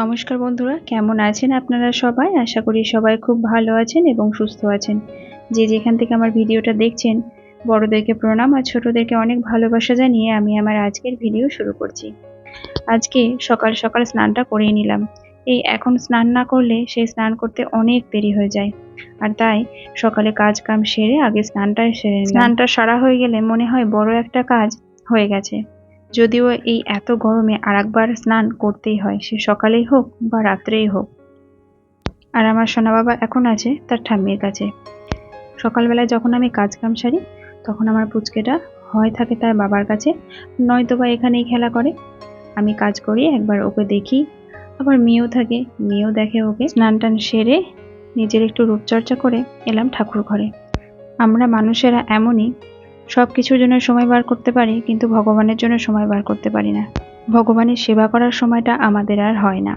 নমস্কার বন্ধুরা, কেমন আছেন আপনারা সবাই? আশা করি সবাই খুব ভালো আছেন এবং সুস্থ আছেন। যে যেখান থেকে আমার ভিডিওটা দেখছেন, বড়দেরকে প্রণাম আর ছোটদেরকে অনেক ভালোবাসা জানিয়ে আমি আমার আজকের ভিডিও শুরু করছি। আজকে সকাল সকাল স্নানটা করিয়ে নিলাম। এই এখন স্নান না করলে সেই স্নান করতে অনেক দেরি হয়ে যায়, আর তাই সকালে কাজ কাম সেরে আগে স্নানটা সেরে নিলাম। স্নানটা সারা হয়ে গেলে মনে হয় বড় একটা কাজ হয়ে গেছে। যদিও এই এত গরমে আরেকবার স্নান করতেই হয়, সে সকালেই হোক বা রাত্রেই হোক। আর আমার সোনা বাবা এখন আছে তার ঠাম্মির কাছে। সকালবেলায় যখন আমি কাজ কাম সারি তখন আমার পুচকেটা হয় থাকে তার বাবার কাছে, নয়তো বা এখানেই খেলা করে। আমি কাজ করি, একবার ওকে দেখি, আবার মেয়েও থাকে, মেয়েও দেখে ওকে। স্নান টান সেরে নিজের একটু রূপচর্চা করে এলাম ঠাকুর ঘরে। আমরা মানুষেরা এমনই, সব কিছুর জন্য সময় বার করতে পারি, কিন্তু ভগবানের জন্য সময় বার করতে পারি না। ভগবানের সেবা করার সময়টা আমাদের আর হয় না।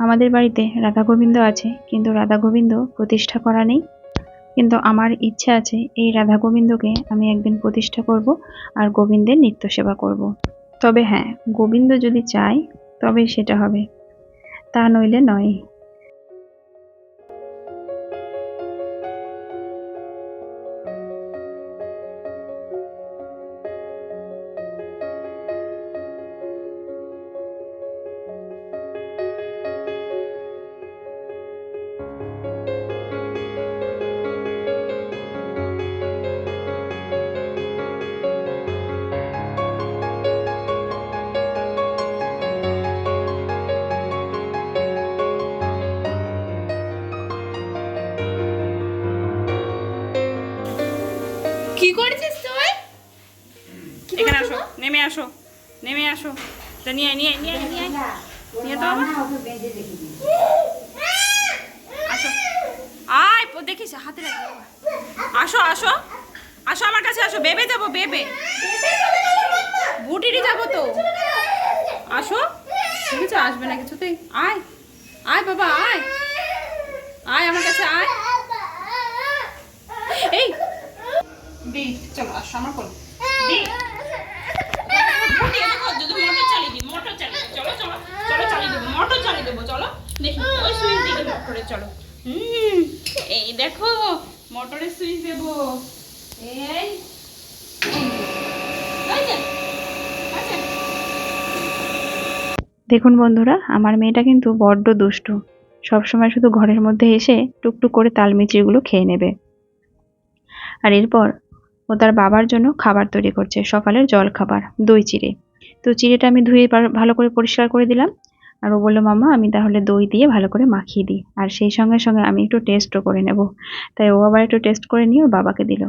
আমাদের বাড়িতে রাধা গোবিন্দ আছে, কিন্তু রাধা গোবিন্দ প্রতিষ্ঠা করা নেই। কিন্তু আমার ইচ্ছা আছে এই রাধা গোবিন্দকে আমি একদিন প্রতিষ্ঠা করব আর গোবিন্দের নিত্য সেবা করব। তবে হ্যাঁ, গোবিন্দ যদি চায় তবে সেটা হবে, তা নইলে নয়। কি করছিস তুই? এখানে আসো, নেমে আসো, নেমে আসো। তা নিয়ে নিয়ে নিয়ে নিয়ে নিয়ে তো আসো। আয় দেখিস হাতে রাখি। আসো আসো আসো, আমার কাছে আসো। বেবে যাবো, বেবে বুটিরি যাবো তো। আসো, ঠিক আছে, আসবে না কিছুতেই। আয় আয় বাবা, আয় আয় আমার কাছে আয়। এই দি, চলো আসো আমার কোলে। দি মোটর চালিয়ে দিই, মোটর চালিয়ে দিই। চলো চলো চলো, চালিয়ে দেবো, মোটর চালিয়ে দেবো। চলো দেখি ওই সুইচ দিকে মোটরে। চলো, এই দেখো মোটরের সুইচ দেবো। এই দেখুন বন্ধুরা, আমার মেয়েটা কিন্তু বড্ড দুষ্টু। সবসময় শুধু ঘরের মধ্যে এসে টুকটুক করে তালমিচড়িগুলো খেয়ে নেবে। আর এরপর ও তার বাবার জন্য খাবার তৈরি করছে, সকালের জল খাবার, দই চিড়ে। তো চিড়েটা আমি ধুয়ে ভালো করে পরিষ্কার করে দিলাম। আর ও বললো, মামা আমি তাহলে দই দিয়ে ভালো করে মাখিয়ে দিই, আর সেই সঙ্গে সঙ্গে আমি একটু টেস্টও করে নেব। তাই ও আবার একটু টেস্ট করে নিয়ে ওর বাবাকে দিল।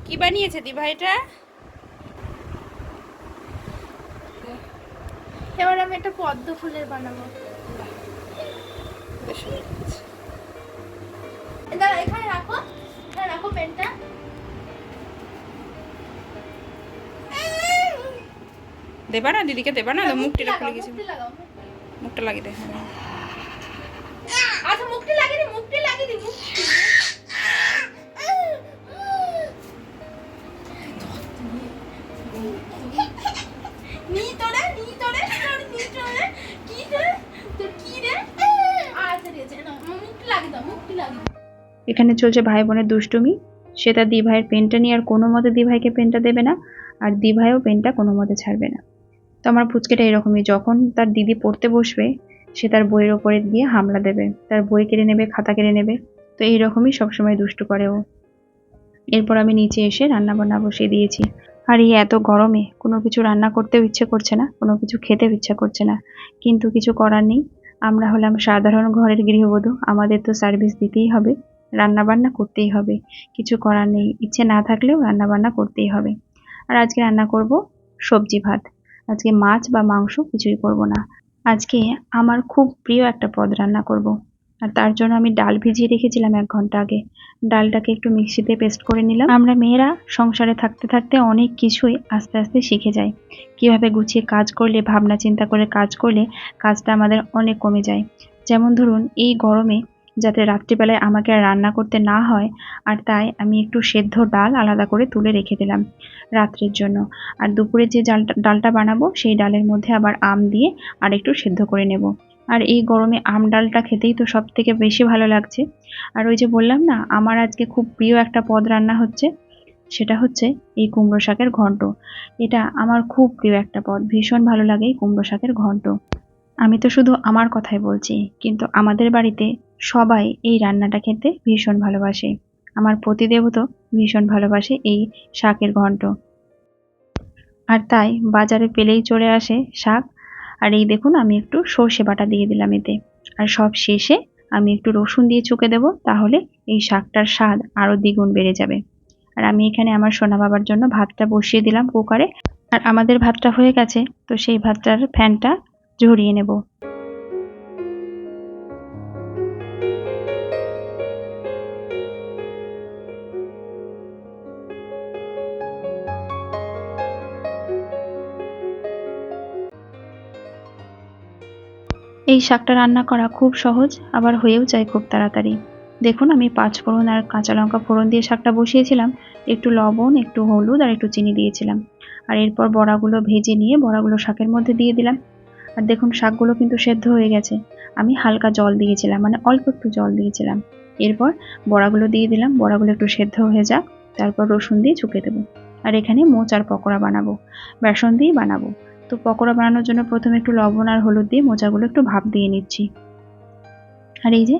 কি বানিয়েছে দিভা এটা? এবার আমি একটা পদ্ম ফুলের বানাবো। দাঁড়া, এখানে রাখো, এখানে রাখো পেনটা। দেবা না দিদিকে, দেবা না? মুখটি লাগাও, খুলে গেছে, মুখটি লাগাও। মুখটা লাগিয়ে দে। আচ্ছা, মুখটি লাগিয়ে দি, মুখটি লাগিয়ে দি, মুখটি। নি তোরে, নি তোরে, নি তোরে, কি রে, তোর কি রে? আচ্ছা ঠিক আছে, না মুখটি লাগিয়ে দাও, মুখটি লাগিয়ে দাও। এখানে চলছে ভাই বোনের দুষ্টুমি। সে তার দিভাইয়ের পেনটা নিয়ে আর কোনো মতে দিভাইকে পেনটা দেবে না, আর দিভাইও পেনটা কোনো মতে ছাড়বে না। তো আমার পুচকেটা এরকমই, যখন তার দিদি পড়তে বসবে সে তার বইয়ের ওপরে গিয়ে হামলা দেবে, তার বই কেড়ে নেবে, খাতা কেড়ে নেবে। তো এইরকমই সবসময় দুষ্টু করে ও। এরপর আমি নিচে এসে রান্না বান্না বসিয়ে দিয়েছি। আর এই এত গরমে কোনো কিছু রান্না করতেও ইচ্ছে করছে না, কোনো কিছু খেতেও ইচ্ছা করছে না, কিন্তু কিছু করার নেই। আমরা হলাম সাধারণ ঘরের গৃহবধূ, আমাদের তো সার্ভিস দিতেই হবে, রান্না বান্না করতেই হবে। কিছু করার নেই, ইচ্ছে না থাকলেও রান্না বান্না করতেই হবে। আর আজকে রান্না করব সবজি ভাত। আজকে মাছ বা মাংস কিছুই করব না। আজকে আমার খুব প্রিয় একটা পদ রান্না করব। আর তার জন্য আমি ডাল ভিজিয়ে রেখেছিলাম 1 ঘন্টা আগে। ডালটাকে একটু মিক্সিতে পেস্ট করে নিলাম। আমরা মেয়েরা সংসারে থাকতে থাকতে অনেক কিছুই আস্তে আস্তে শিখে যাই। কিভাবে গুছিয়ে কাজ করলে, ভাবনা চিন্তা করে কাজ করলে কাজটা আমাদের অনেক কমে যায়। যেমন ধরুন, এই গরমে যাতে রাত্রিবেলায় আমাকে আর রান্না করতে না হয়, আর তাই আমি একটু সেদ্ধ ডাল আলাদা করে তুলে রেখে দিলাম রাত্রের জন্য। আর দুপুরে যে ডালটা বানাবো সেই ডালের মধ্যে আবার আম দিয়ে আর একটু সেদ্ধ করে নেব। আর এই গরমে আম ডালটা খেতেই তো সব থেকে বেশি ভালো লাগছে। আর ওই যে বললাম না, আমার আজকে খুব প্রিয় একটা পদ রান্না হচ্ছে, সেটা হচ্ছে এই কুমড়ো শাকের ঘন্ট। এটা আমার খুব প্রিয় একটা পদ, ভীষণ ভালো লাগে এই কুমড়ো শাকের ঘন্ট। আমি তো শুধু আমার কথাই বলছি, কিন্তু আমাদের বাড়িতে সবাই এই রান্নাটা খেতে ভীষণ ভালোবাসে। আমার পতিদেবও তো ভীষণ ভালোবাসে এই শাকের ঘন্ট। আর তাই বাজারে পেলেই চলে আসে শাক। আর এই দেখুন, আমি একটু সর্ষে বাটা দিয়ে দিলাম এতে। আর সব শেষে আমি একটু রসুন দিয়ে চুকে দেবো, তাহলে এই শাকটার স্বাদ আরো দ্বিগুণ বেড়ে যাবে। আর আমি এখানে আমার সোনা বাবার জন্য ভাতটা বসিয়ে দিলাম কুকারে। আর আমাদের ভাতটা হয়ে গেছে, তো সেই ভাতটার ফ্যানটা ঝরিয়ে নেব। এই শাকটা রান্না করা খুব সহজ, আবার হয়েও যায় খুব তাড়াতাড়ি। দেখুন, আমি 5 ফোড়ন আর কাঁচা লঙ্কা ফোড়ন দিয়ে শাকটা বসিয়েছিলাম। একটু লবণ, একটু হলুদ আর একটু চিনি দিয়েছিলাম। আর এরপর বড়াগুলো ভেজে নিয়ে বড়াগুলো শাকের মধ্যে দিয়ে দিলাম। আর দেখুন, শাকগুলো কিন্তু সেদ্ধ হয়ে গেছে। আমি হালকা জল দিয়েছিলাম, মানে অল্প একটু জল দিয়েছিলাম। এরপর বড়াগুলো দিয়ে দিলাম, বড়াগুলো একটু সেদ্ধ হয়ে যাক, তারপর রসুন দিয়ে চুকে দেবো। আর এখানে মোচার পকোড়া বানাবো, বেসন দিয়ে বানাবো। তো পকোড়া বানানোর জন্য প্রথমে একটু লবণ আর হলুদ দিয়ে মোচাগুলো একটু ভাপ দিয়ে নিচ্ছি। আর এই যে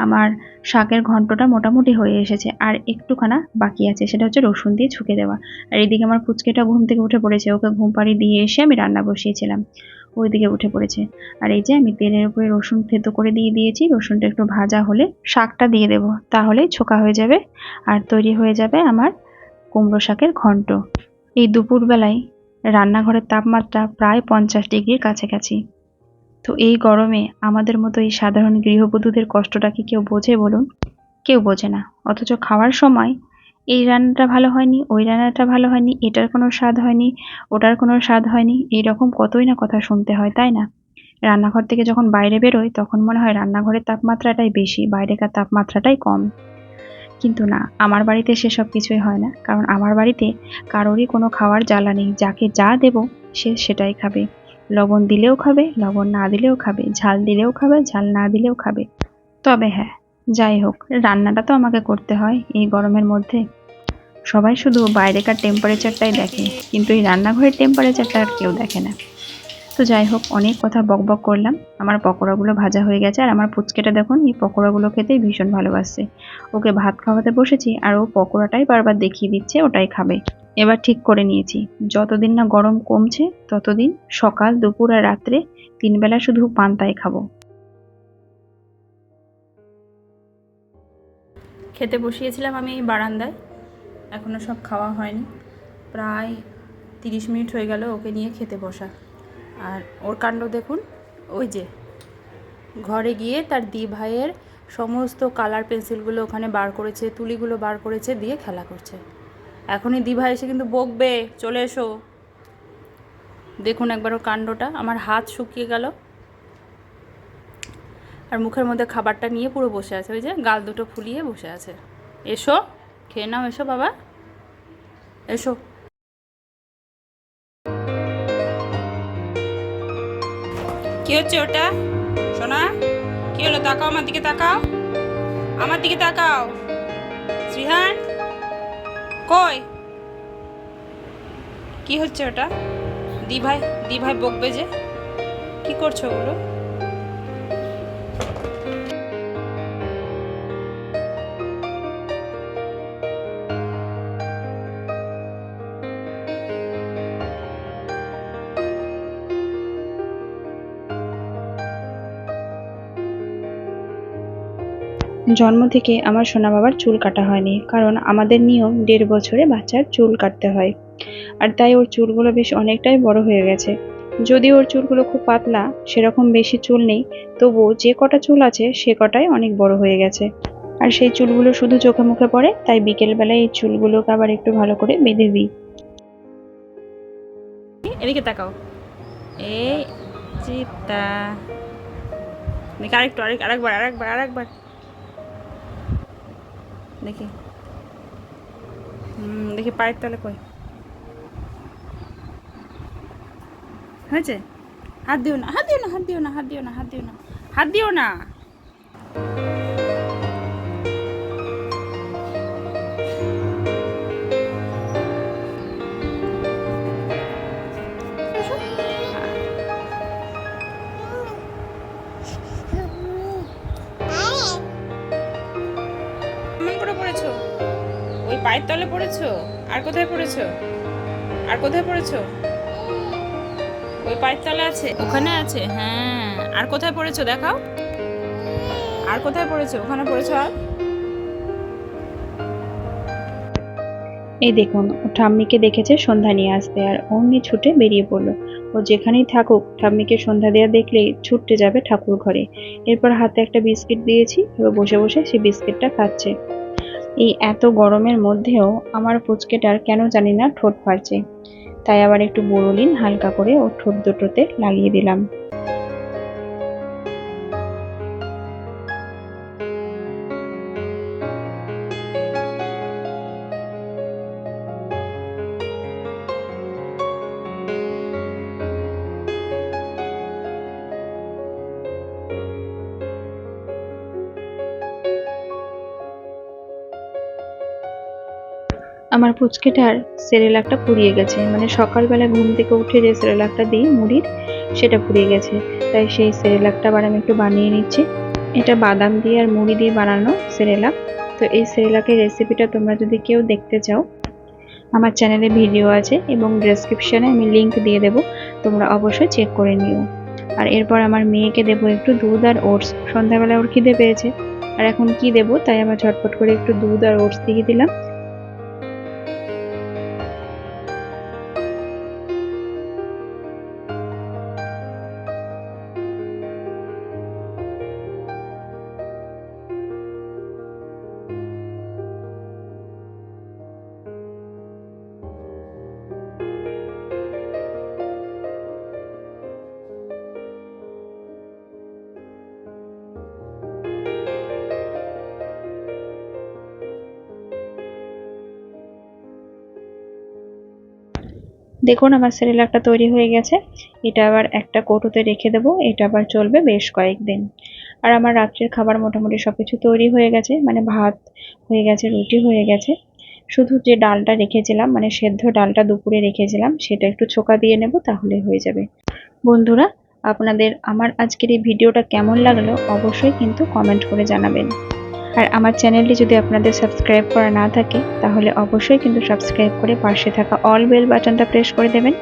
আমার শাকের ঘন্টটা মোটামুটি হয়ে এসেছে, আর একটুখানা বাকি আছে, সেটা হচ্ছে রসুন দিয়ে ছুঁকে দেওয়া। আর এদিকে আমার পুচকেটা ঘুম থেকে উঠে পড়েছে, ওকে ঘুম পাড়িয়ে দিয়ে এসে আমি রান্না বসিয়েছিলাম, ওইদিকে উঠে পড়েছে। আর এই যে আমি তেলের উপরে রসুন থেতো করে দিয়ে দিয়েছি, রসুনটা একটু ভাজা হলে শাকটা দিয়ে দেবো, তাহলেই ছোকা হয়ে যাবে আর তৈরি হয়ে যাবে আমার কুমড়ো শাকের ঘন্ট। এই দুপুরবেলায় রান্নাঘরের তাপমাত্রা প্রায় 50 ডিগ্রির কাছাকাছি। তো এই গরমে আমাদের মতো এই সাধারণ গৃহবধূদের কষ্টটা কি কেউ বোঝে বলুন? কেউ বোঝে না। অথচ খাওয়ার সময় এই রান্নাটা ভালো হয়নি, ওই রান্নাটা ভালো হয়নি, এটার কোনো স্বাদ হয়নি, ওটার কোনো স্বাদ হয়নি, এইরকম কতই না কথা শুনতে হয়, তাই না? রান্নাঘর থেকে যখন বাইরে বেরোই তখন মনে হয় রান্নাঘরের তাপমাত্রাটাই বেশি, বাইরেকার তাপমাত্রাটাই কম। কিন্তু না, আমার বাড়িতে সেসব কিছুই হয় না, কারণ আমার বাড়িতে কারোরই কোনো খাওয়ার জ্বালা নেই। যাকে যা দেব সে সেটাই খাবে। লবণ দিলেও খাবে, লবণ না দিলেও খাবে, ঝাল দিলেও খাবে, ঝাল না দিলেও খাবে। তবে হ্যাঁ, যাই হোক, রান্নাটা তো আমাকে করতে হয় এই গরমের মধ্যে। সবাই শুধু বাইরেকার টেম্পারেচারটাই দেখে, কিন্তু এই রান্নাঘরের টেম্পারেচারটা আর কেউ দেখে না। তো যাই হোক, অনেক কথা বকবক করলাম। আমার পকোড়াগুলো ভাজা হয়ে গেছে, আর আমার পুচকেটা দেখুন এই পকোড়াগুলো খেতে ভীষণ ভালোবাসছে। ওকে ভাত খাওয়াতে বসেছি, আর ও পকোড়াটাই বারবার দেখিয়ে দিচ্ছে ওটাই খাবে। এবার ঠিক করে নিয়েছি, যতদিন না গরম কমছে ততদিন সকাল, দুপুর আর রাত্রে 3 বেলা শুধু পান্তাই খাবো। খেতে বসিয়েছিলাম আমি এই বারান্দায়, এখনও সব খাওয়া হয়নি। প্রায় 30 মিনিট হয়ে গেল ওকে নিয়ে খেতে বসা। আর ওর কাণ্ড দেখুন, ওই যে ঘরে গিয়ে তার দি ভাইয়ের সমস্ত কালার পেন্সিলগুলো ওখানে বার করেছে, তুলিগুলো বার করেছে, দিয়ে খেলা করছে। এখনই দি ভাই এসে কিন্তু বকবে, চলে এসো। দেখুন একবার ওর কাণ্ডটা, আমার হাত শুকিয়ে গেল। আর মুখের মধ্যে খাবারটা নিয়ে পুরো বসে আছে, ওই যে গাল দুটো ফুলিয়ে বসে আছে। এসো, খেয়ে নাও, এসো বাবা, এসো। কি হচ্ছে ওটা সোনা? কি হলো? তাকাও আমার দিকে, তাকাও আমার দিকে, তাকাও। শ্রীহান কই? কি হচ্ছে ওটা? দি ভাই বকবে যে। কি করছো ওগুলো? জন্ম থেকে আমার সোনা বাবার চুল কাটা হয়নি, কারণ আমাদের নিয়ম 1.5 বছরে বাচ্চার চুল কাটতে হয়। আর তাই ওর চুলগুলো বেশ অনেকটাই বড় হয়ে গেছে। যদিও ওর চুলগুলো খুব পাতলা, সেরকম বেশি চুল নেই, তবুও যে কটা চুল আছে সে কটাই অনেক বড় হয়ে গেছে। আর সেই চুলগুলো শুধু চোখে মুখে পড়ে, তাই বিকেল বেলায় এই চুলগুলোকে আবার একটু ভালো করে বেঁধে দিই। এদিকে তাকাও। এই চিতা, দেখি আরেকটু, আরেকবার দেখি। দেখি পায়ের তলে কই হয়েছে? হাত দিও না, হাত দিও না, হাত দিও না, হাত দিও না, হাত দিও না, হাত দিও না। কেমন করে পড়েছো? ওই পায়ের তলে পড়েছো? আর কোথায় পড়েছো? আর কোথায় পড়েছো? ওই পায়ের তলে আছে, ওখানে আছে। হ্যাঁ, আর কোথায় পড়েছো দেখাও। আর কোথায় পড়েছো? ওখানে পড়েছো। আর এই দেখুন, ও ঠাম্মিকে দেখেছে সন্ধ্যা নিয়ে আসতে, আর অমনি ছুটে বেরিয়ে পড়লো। ও যেখানেই থাকুক ঠাম্মিকে সন্ধ্যা দেওয়া দেখলেই ছুটতে যাবে ঠাকুর ঘরে। এরপর হাতে একটা বিস্কিট দিয়েছি, ও বসে বসে সেই বিস্কিটটা খাচ্ছে। এই এত গরমের মধ্যেও আমার পুচকেটার কেন জানি না ঠোঁট ফাটছে, তাই আবার একটু বোরোলিন হালকা করে ওর ঠোঁট দুটোতে লাগিয়ে দিলাম। আমার পুচকেটার সেরেলাকটা পুড়িয়ে গেছে, মানে সকালবেলা ঘুম থেকে উঠে যে সেরেলাকটা দিই মুড়ির, সেটা পুড়িয়ে গেছে। তাই সেই সেরেলাকটা আবার আমি একটু বানিয়ে নিচ্ছি। এটা বাদাম দিয়ে আর মুড়ি দিয়ে বানানো সেরেলাক। তো এই সেরেলাকের রেসিপিটা তোমরা যদি কেউ দেখতে চাও, আমার চ্যানেলে ভিডিও আছে এবং ডেসক্রিপশনে আমি লিংক দিয়ে দেবো, তোমরা অবশ্যই চেক করে নিও। আর এরপর আমার মেয়েকে দেবো একটু দুধ আর ওটস। সন্ধ্যাবেলা ওর খিদে পেয়েছে, আর এখন কি দেবো তাই আমার ঝটপট করে একটু দুধ আর ওটস দিয়ে দিলাম। দেখুন আমার সেরেলাকটা তৈরি হয়ে গেছে। এটা আবার একটা কৌটোতে রেখে দেবো, এটা আবার চলবে বেশ কয়েকদিন। আর আমার রাত্রের খাবার মোটামুটি সবকিছু তৈরি হয়ে গেছে, মানে ভাত হয়ে গেছে, রুটি হয়ে গেছে। শুধু যে ডালটা রেখেছিলাম, মানে সেদ্ধ ডালটা দুপুরে রেখেছিলাম, সেটা একটু ছোকা দিয়ে নেব, তাহলে হয়ে যাবে। বন্ধুরা, আপনাদের আমার আজকের এই ভিডিওটা কেমন লাগলো অবশ্যই কিন্তু কমেন্ট করে জানাবেন। আর আমার চ্যানেলটি যদি আপনাদের সাবস্ক্রাইব করা না থাকে, তাহলে অবশ্যই কিন্তু সাবস্ক্রাইব করে পাশে থাকা অল বেল বাটনটা প্রেস করে দেবেন।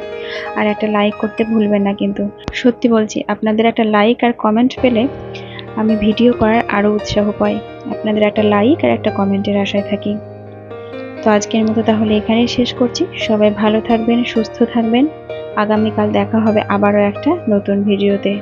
আর একটা লাইক করতে ভুলবেন না কিন্তু। সত্যি বলছি, আপনাদের একটা লাইক আর কমেন্ট পেলে আমি ভিডিও করার আরও উৎসাহ পাই। আপনাদের একটা লাইক আর একটা কমেন্টের আশায় থাকি। তো আজকের মতো তাহলে এখানেই শেষ করছি। সবাই ভালো থাকবেন, সুস্থ থাকবেন। আগামীকাল দেখা হবে আবারও একটা নতুন ভিডিওতে।